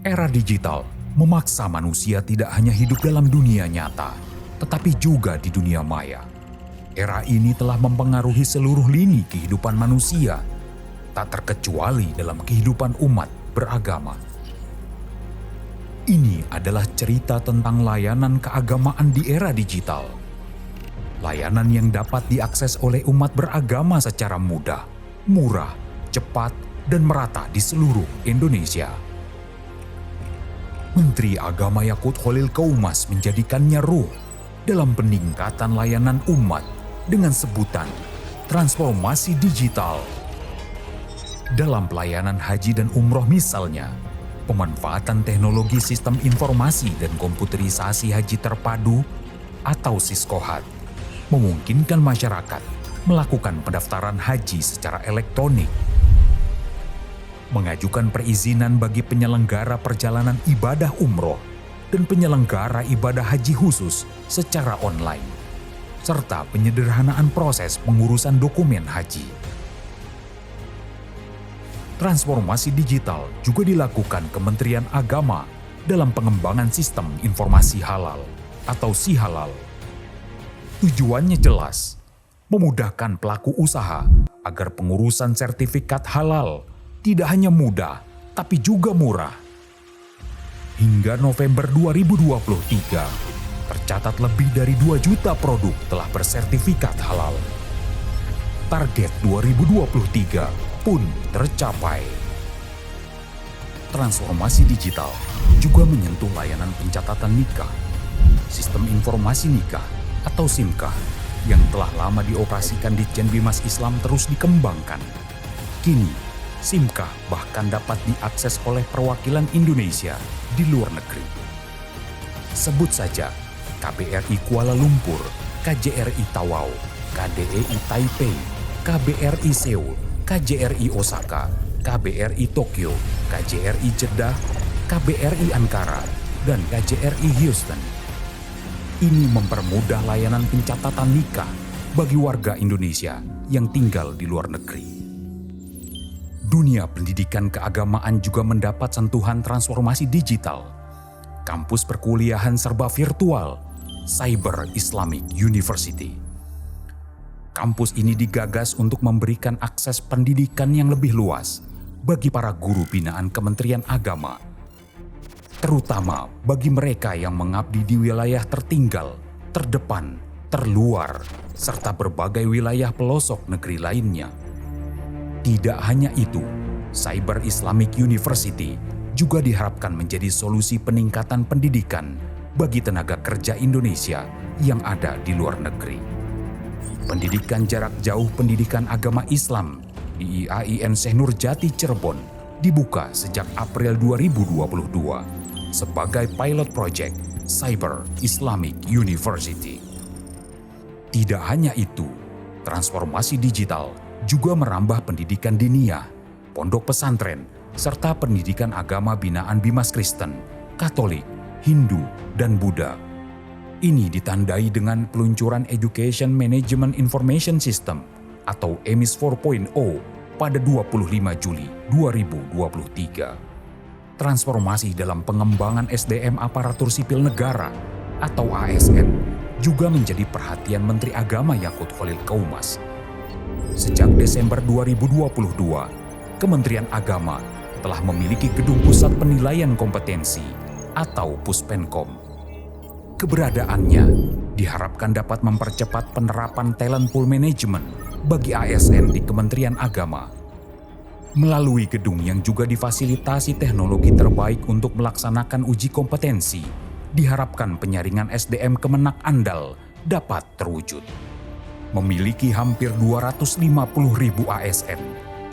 Era digital memaksa manusia tidak hanya hidup dalam dunia nyata, tetapi juga di dunia maya. Era ini telah mempengaruhi seluruh lini kehidupan manusia, tak terkecuali dalam kehidupan umat beragama. Ini adalah cerita tentang layanan keagamaan di era digital. Layanan yang dapat diakses oleh umat beragama secara mudah, murah, cepat, dan merata di seluruh Indonesia. Menteri Agama Yakut Khalil Qaumas menjadikannya ruh dalam peningkatan layanan umat dengan sebutan transformasi digital. Dalam pelayanan haji dan umroh misalnya, pemanfaatan teknologi sistem informasi dan komputerisasi haji terpadu atau SISKOHAT memungkinkan masyarakat melakukan pendaftaran haji secara elektronik, mengajukan perizinan bagi penyelenggara perjalanan ibadah umroh dan penyelenggara ibadah haji khusus secara online, serta penyederhanaan proses pengurusan dokumen haji. Transformasi digital juga dilakukan Kementerian Agama dalam pengembangan sistem informasi halal atau SIHalal. Tujuannya jelas, memudahkan pelaku usaha agar pengurusan sertifikat halal tidak hanya mudah, tapi juga murah. Hingga November 2023, tercatat lebih dari 2 juta produk telah bersertifikat halal. Target 2023 pun tercapai. Transformasi digital juga menyentuh layanan pencatatan nikah, sistem informasi nikah atau SIMKAH yang telah lama dioperasikan di Ditjen Bimas Islam terus dikembangkan. Kini, SIMKAH bahkan dapat diakses oleh perwakilan Indonesia di luar negeri. Sebut saja KBRI Kuala Lumpur, KJRI Tawau, KDEI Taipei, KBRI Seoul, KJRI Osaka, KBRI Tokyo, KJRI Jeddah, KBRI Ankara, dan KJRI Houston. Ini mempermudah layanan pencatatan nikah bagi warga Indonesia yang tinggal di luar negeri. Dunia pendidikan keagamaan juga mendapat sentuhan transformasi digital. Kampus perkuliahan serba virtual, Cyber Islamic University. Kampus ini digagas untuk memberikan akses pendidikan yang lebih luas bagi para guru binaan Kementerian Agama, terutama bagi mereka yang mengabdi di wilayah tertinggal, terdepan, terluar, serta berbagai wilayah pelosok negeri lainnya. Tidak hanya itu, Cyber Islamic University juga diharapkan menjadi solusi peningkatan pendidikan bagi tenaga kerja Indonesia yang ada di luar negeri. Pendidikan jarak jauh pendidikan agama Islam di IAIN Syekh Nurjati Cirebon dibuka sejak April 2022 sebagai pilot project Cyber Islamic University. Tidak hanya itu, transformasi digital juga merambah pendidikan diniyah, pondok pesantren, serta pendidikan agama binaan Bimas Kristen, Katolik, Hindu, dan Buddha. Ini ditandai dengan peluncuran Education Management Information System atau EMIS 4.0 pada 25 Juli 2023. Transformasi dalam pengembangan SDM aparatur sipil negara atau ASN juga menjadi perhatian Menteri Agama Yakut Khalil Qaumas. Sejak Desember 2022, Kementerian Agama telah memiliki Gedung Pusat Penilaian Kompetensi atau Puspenkom. Keberadaannya diharapkan dapat mempercepat penerapan talent pool management bagi ASN di Kementerian Agama. Melalui gedung yang juga difasilitasi teknologi terbaik untuk melaksanakan uji kompetensi, diharapkan penyaringan SDM Kemenak andal dapat terwujud. Memiliki hampir 250.000 ASN,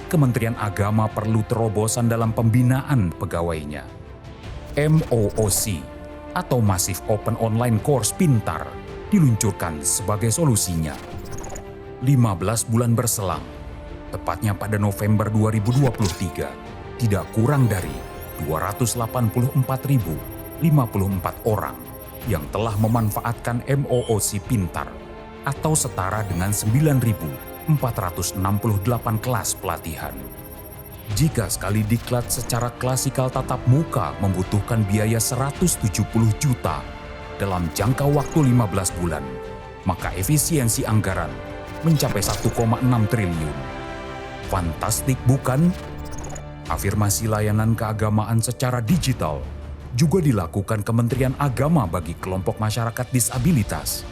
Kementerian Agama perlu terobosan dalam pembinaan pegawainya. MOOC atau Massive Open Online Course Pintar diluncurkan sebagai solusinya. 15 bulan berselang, tepatnya pada November 2023, tidak kurang dari 284.054 orang yang telah memanfaatkan MOOC Pintar atau setara dengan 9.468 kelas pelatihan. Jika sekali diklat secara klasikal tatap muka membutuhkan biaya 170 juta dalam jangka waktu 15 bulan, maka efisiensi anggaran mencapai 1,6 triliun. Fantastik bukan? Afirmasi layanan keagamaan secara digital juga dilakukan Kementerian Agama bagi kelompok masyarakat disabilitas.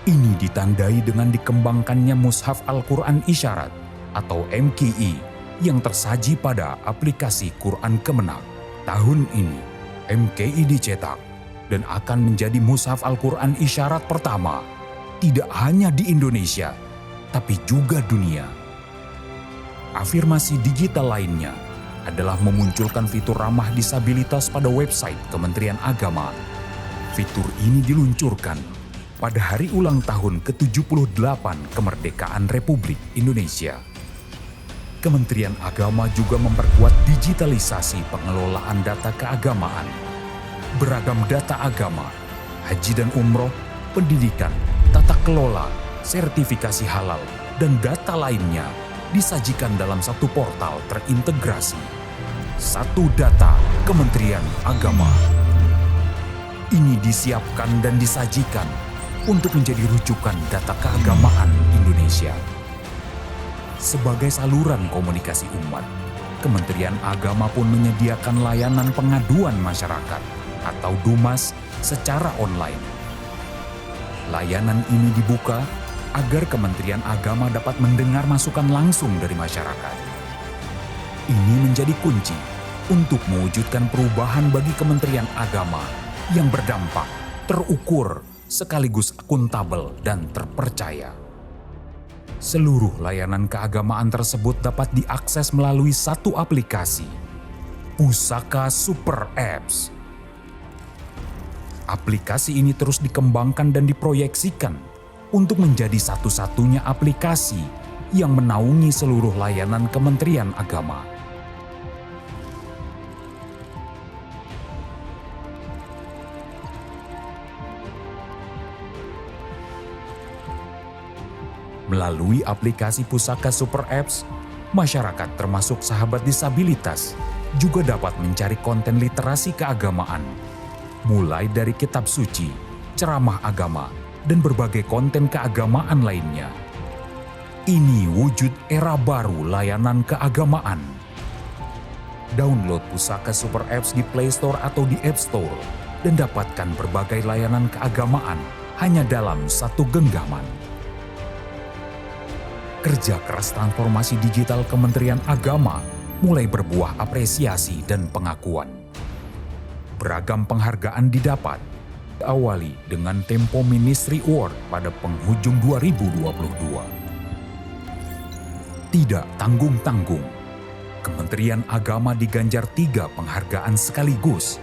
Ini ditandai dengan dikembangkannya Mushaf Al-Quran Isyarat atau MQI yang tersaji pada aplikasi Quran Kemenak. Tahun ini, MQI dicetak dan akan menjadi Mushaf Al-Quran Isyarat pertama, tidak hanya di Indonesia, tapi juga dunia. Afirmasi digital lainnya adalah memunculkan fitur ramah disabilitas pada website Kementerian Agama. Fitur ini diluncurkan pada hari ulang tahun ke-78 kemerdekaan Republik Indonesia. Kementerian Agama juga memperkuat digitalisasi pengelolaan data keagamaan. Beragam data agama, haji dan umroh, pendidikan, tata kelola, sertifikasi halal, dan data lainnya disajikan dalam satu portal terintegrasi. Satu data Kementerian Agama. Ini disiapkan dan disajikan untuk menjadi rujukan data keagamaan Indonesia. Sebagai saluran komunikasi umat, Kementerian Agama pun menyediakan layanan pengaduan masyarakat atau DUMAS secara online. Layanan ini dibuka agar Kementerian Agama dapat mendengar masukan langsung dari masyarakat. Ini menjadi kunci untuk mewujudkan perubahan bagi Kementerian Agama yang berdampak, terukur, sekaligus akuntabel dan terpercaya. Seluruh layanan keagamaan tersebut dapat diakses melalui satu aplikasi, Pusaka Super Apps. Aplikasi ini terus dikembangkan dan diproyeksikan untuk menjadi satu-satunya aplikasi yang menaungi seluruh layanan Kementerian Agama. Melalui aplikasi Pusaka Super Apps, masyarakat termasuk sahabat disabilitas juga dapat mencari konten literasi keagamaan, mulai dari kitab suci, ceramah agama, dan berbagai konten keagamaan lainnya. Ini wujud era baru layanan keagamaan. Download Pusaka Super Apps di Play Store atau di App Store dan dapatkan berbagai layanan keagamaan hanya dalam satu genggaman. Kerja keras transformasi digital Kementerian Agama mulai berbuah apresiasi dan pengakuan. Beragam penghargaan didapat, diawali dengan Tempo Ministry Award pada penghujung 2022. Tidak tanggung-tanggung, Kementerian Agama diganjar 3 penghargaan sekaligus: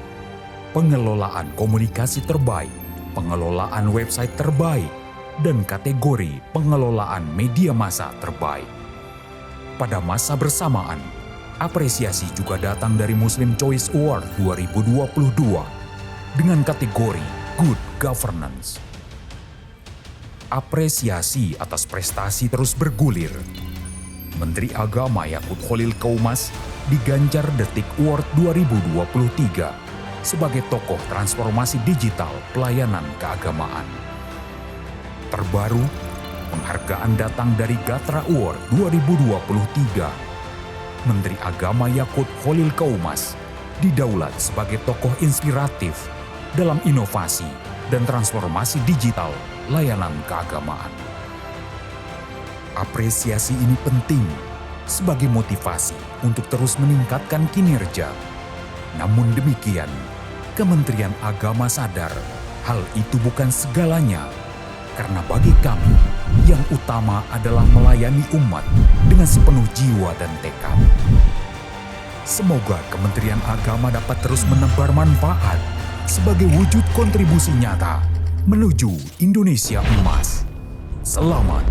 pengelolaan komunikasi terbaik, pengelolaan website terbaik, dan kategori pengelolaan media massa terbaik. Pada masa bersamaan, apresiasi juga datang dari Muslim Choice Award 2022 dengan kategori Good Governance. Apresiasi atas prestasi terus bergulir. Menteri Agama Yakut Khalil Qaumas diganjar Detik Award 2023 sebagai tokoh transformasi digital pelayanan keagamaan. Terbaru, penghargaan datang dari Gatra Award 2023. Menteri Agama Yakut Khalil Qaumas didaulat sebagai tokoh inspiratif dalam inovasi dan transformasi digital layanan keagamaan. Apresiasi ini penting sebagai motivasi untuk terus meningkatkan kinerja. Namun demikian, Kementerian Agama sadar hal itu bukan segalanya. Karena bagi kami, yang utama adalah melayani umat dengan sepenuh jiwa dan tekad. Semoga Kementerian Agama dapat terus menebar manfaat sebagai wujud kontribusi nyata menuju Indonesia Emas. Selamat